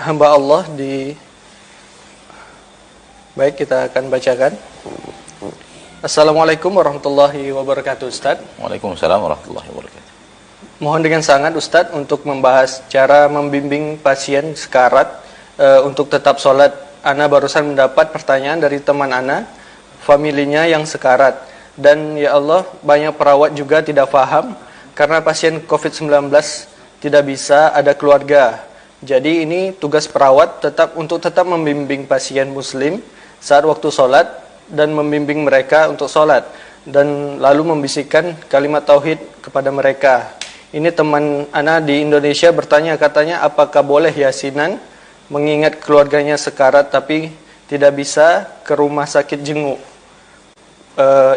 hamba Allah di... Baik, kita akan bacakan. Assalamualaikum warahmatullahi wabarakatuh, Ustaz. Waalaikumsalam warahmatullahi wabarakatuh. Mohon dengan sangat Ustaz untuk membahas cara membimbing pasien sekarat untuk tetap sholat. Ana barusan mendapat pertanyaan dari teman Ana, familinya yang sekarat. Dan ya Allah, banyak perawat juga tidak paham karena pasien COVID-19 tidak bisa ada keluarga. Jadi ini tugas perawat untuk tetap membimbing pasien muslim saat waktu sholat dan membimbing mereka untuk sholat dan lalu membisikkan kalimat tauhid kepada mereka. Ini teman Ana di Indonesia bertanya, katanya apakah boleh yasinan mengingat keluarganya sekarat tapi tidak bisa ke rumah sakit jenguk.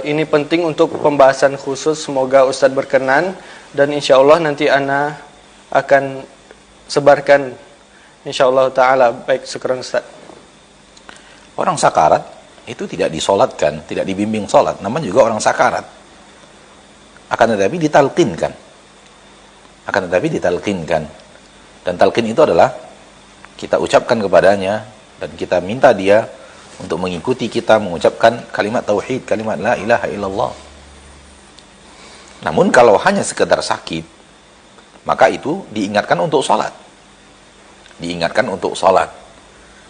Ini penting untuk pembahasan khusus, semoga Ustadz berkenan dan insya Allah nanti Ana akan sebarkan insya Allah ta'ala. Baik, syukran Ustadz. Orang sakarat itu tidak disolatkan, tidak dibimbing solat, namanya juga orang sakarat. Akan tetapi ditalqinkan. Dan talqin itu adalah kita ucapkan kepadanya dan kita minta dia untuk mengikuti kita mengucapkan kalimat tauhid, kalimat la ilaha illallah. Namun kalau hanya sekedar sakit, maka itu diingatkan untuk sholat.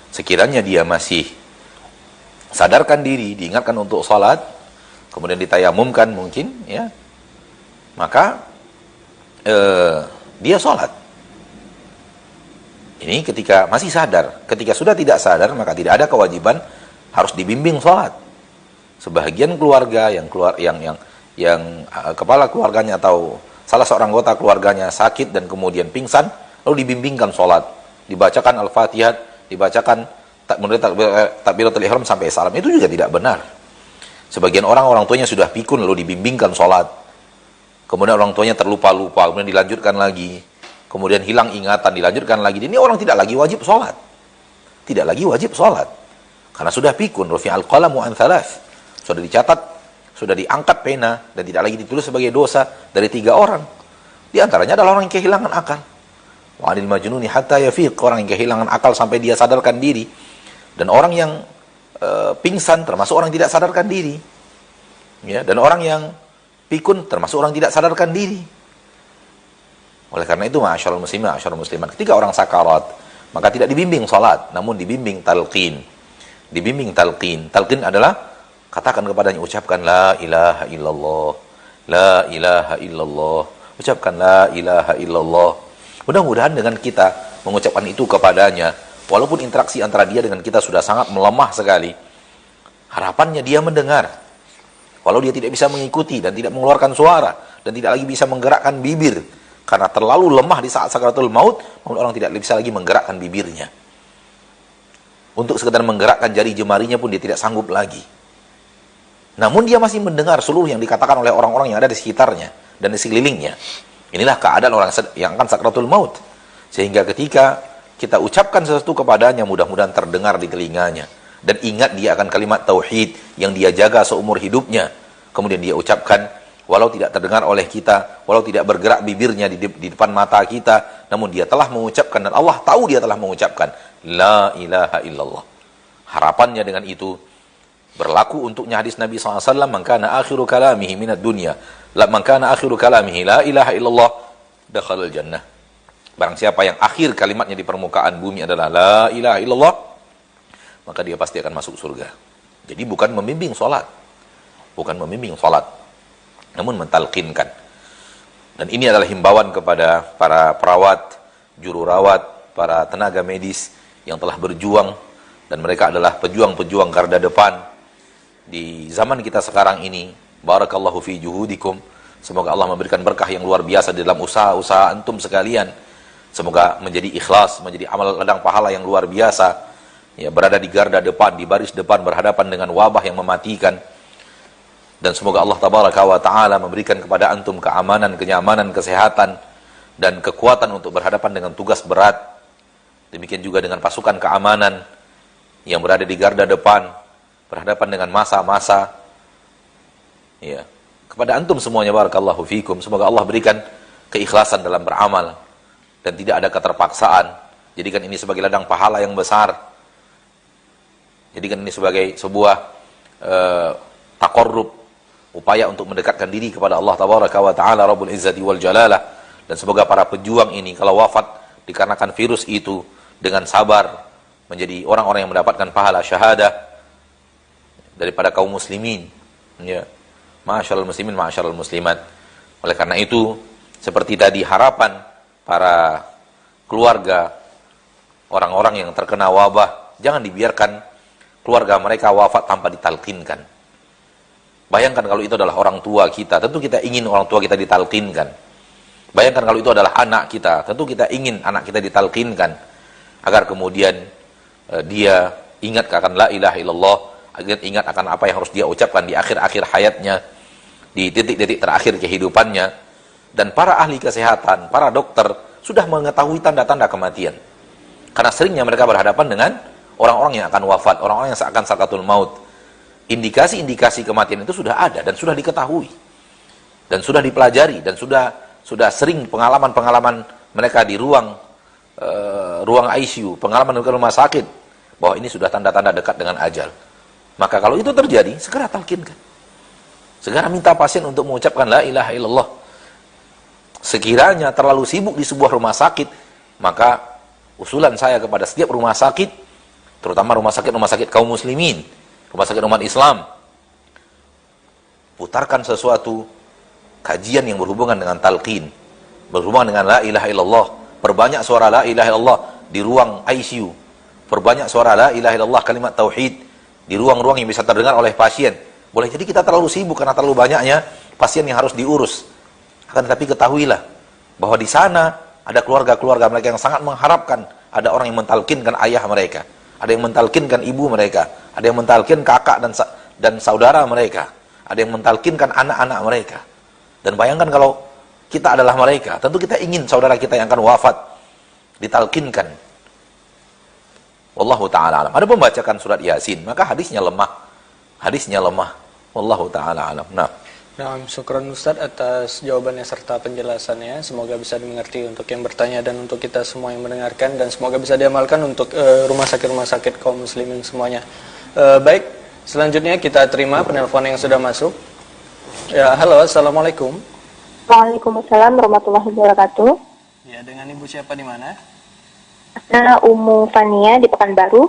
Sekiranya dia masih sadarkan diri, diingatkan untuk sholat, kemudian ditayamumkan mungkin, ya, maka dia sholat. Ini ketika masih sadar. Ketika sudah tidak sadar, maka tidak ada kewajiban harus dibimbing sholat. Sebagian keluarga yang kepala keluarganya atau salah seorang anggota keluarganya sakit dan kemudian pingsan, lalu dibimbingkan sholat, dibacakan Al-Fatihah, dibacakan takbiratul ihram sampai salam. Itu juga tidak benar. Sebagian orang tuanya sudah pikun lalu dibimbingkan sholat, kemudian orang tuanya terlupa-lupa, kemudian dilanjutkan lagi, kemudian hilang ingatan, dilanjutkan lagi. Ini orang tidak lagi wajib sholat, karena sudah pikun. Rufi'al qalamu an thalath, sudah dicatat, sudah diangkat pena dan tidak lagi ditulis sebagai dosa dari 3 orang. Di antaranya adalah orang yang kehilangan akal. Wa 'anil majnuni hatta yafiq, orang yang kehilangan akal sampai dia sadarkan diri. Dan orang yang pingsan termasuk orang yang tidak sadarkan diri. Ya, dan orang yang pikun termasuk orang yang tidak sadarkan diri. Oleh karena itu, ma'asyarul muslimin, ma'asyarul muslimat, ketika orang sakarat, maka tidak dibimbing salat, namun dibimbing talqin. Talqin adalah katakan kepadanya, ucapkan la ilaha illallah, la ilaha illallah, ucapkan la ilaha illallah. Mudah-mudahan dengan kita mengucapkan itu kepadanya, walaupun interaksi antara dia dengan kita sudah sangat melemah sekali, harapannya dia mendengar. Walau dia tidak bisa mengikuti dan tidak mengeluarkan suara dan tidak lagi bisa menggerakkan bibir karena terlalu lemah di saat sakaratul maut, namun orang tidak bisa lagi menggerakkan bibirnya. Untuk sekedar menggerakkan jari jemarinya pun dia tidak sanggup lagi. Namun dia masih mendengar seluruh yang dikatakan oleh orang-orang yang ada di sekitarnya dan di sekelilingnya. Inilah keadaan orang yang akan sakaratul maut. Sehingga ketika kita ucapkan sesuatu kepadanya, mudah-mudahan terdengar di telinganya. Dan ingat dia akan kalimat tauhid yang dia jaga seumur hidupnya. Kemudian dia ucapkan, walau tidak terdengar oleh kita, walau tidak bergerak bibirnya di depan mata kita, namun dia telah mengucapkan dan Allah tahu dia telah mengucapkan la ilaha illallah. Harapannya dengan itu berlaku untuknya hadis Nabi SAW, man kana akhiru kalamihi minad dunya, man kana akhiru kalamihi la ilaha illallah, dakhalal jannah. Barang siapa yang akhir kalimatnya di permukaan bumi adalah la ilaha illallah, maka dia pasti akan masuk surga. Jadi bukan membimbing sholat, namun mentalqinkan. Dan ini adalah himbauan kepada para perawat, juru rawat, para tenaga medis yang telah berjuang, dan mereka adalah pejuang-pejuang garda depan di zaman kita sekarang ini. Barakallahu fi juhudikum. Semoga Allah memberikan berkah yang luar biasa di dalam usaha-usaha antum sekalian. Semoga menjadi ikhlas, menjadi amal ladang pahala yang luar biasa. Ya, berada di garda depan, di baris depan, berhadapan dengan wabah yang mematikan. Dan semoga Allah tabaraka wa ta'ala memberikan kepada antum keamanan, kenyamanan, kesehatan, dan kekuatan untuk berhadapan dengan tugas berat. Demikian juga dengan pasukan keamanan yang berada di garda depan, berhadapan dengan masa-masa. Ya, kepada antum semuanya barakallahu fikum. Semoga Allah berikan keikhlasan dalam beramal dan tidak ada keterpaksaan. Jadikan ini sebagai ladang pahala yang besar. Jadikan ini sebagai sebuah taqarrub, upaya untuk mendekatkan diri kepada Allah Tabaraka wa Ta'ala Rabbul Izzati wal Jalalah. Dan semoga para pejuang ini kalau wafat dikarenakan virus itu dengan sabar menjadi orang-orang yang mendapatkan pahala syahadah daripada kaum muslimin. Ya. Ma'asyiral muslimin, ma'asyiral muslimat. Oleh karena itu, seperti tadi harapan para keluarga orang-orang yang terkena wabah, jangan dibiarkan keluarga mereka wafat tanpa ditalkinkan. Bayangkan kalau itu adalah orang tua kita, tentu kita ingin orang tua kita ditalkinkan. Bayangkan kalau itu adalah anak kita, tentu kita ingin anak kita ditalkinkan agar kemudian dia ingat akan la ilaha illallah, agar ingat akan apa yang harus dia ucapkan di akhir-akhir hayatnya, di titik-titik terakhir kehidupannya. Dan para ahli kesehatan, para dokter sudah mengetahui tanda-tanda kematian. Karena seringnya mereka berhadapan dengan orang-orang yang akan wafat, orang-orang yang akan sakaratul maut. Indikasi-indikasi kematian itu sudah ada dan sudah diketahui. Dan sudah dipelajari dan sudah sering pengalaman-pengalaman mereka di ruang ICU, pengalaman di rumah sakit, bahwa ini sudah tanda-tanda dekat dengan ajal. Maka kalau itu terjadi, segera talkinkan. Segera minta pasien untuk mengucapkan la ilaha illallah. Sekiranya terlalu sibuk di sebuah rumah sakit, maka usulan saya kepada setiap rumah sakit, terutama rumah sakit kaum muslimin, rumah sakit umat Islam, putarkan sesuatu kajian yang berhubungan dengan talqin, berhubungan dengan la ilaha illallah. Perbanyak suara la ilaha illallah di ruang ICU. Perbanyak suara la ilaha illallah, kalimat tauhid di ruang-ruang yang bisa terdengar oleh pasien. Boleh jadi kita terlalu sibuk karena terlalu banyaknya pasien yang harus diurus. Akan tetapi ketahuilah bahwa di sana ada keluarga-keluarga mereka yang sangat mengharapkan ada orang yang mentalkinkan ayah mereka, ada yang mentalkinkan ibu mereka, ada yang mentalkin kakak dan saudara mereka, ada yang mentalkinkan anak-anak mereka. Dan bayangkan kalau kita adalah mereka, tentu kita ingin saudara kita yang akan wafat ditalkinkan. Wallahu ta'ala alam. Ada pembacakan surat Yasin, maka hadisnya lemah. Hadisnya lemah. Wallahu ta'ala alam. Nah, syukran Ustaz atas jawabannya serta penjelasannya. Semoga bisa dimengerti untuk yang bertanya dan untuk kita semua yang mendengarkan, dan semoga bisa diamalkan untuk rumah sakit kaum muslimin semuanya. Baik, selanjutnya kita terima penelpon yang sudah masuk. Ya, halo, assalamualaikum. Waalaikumsalam warahmatullahi wabarakatuh. Ya, dengan ibu siapa di mana? Saya Umu Fania di Pekanbaru.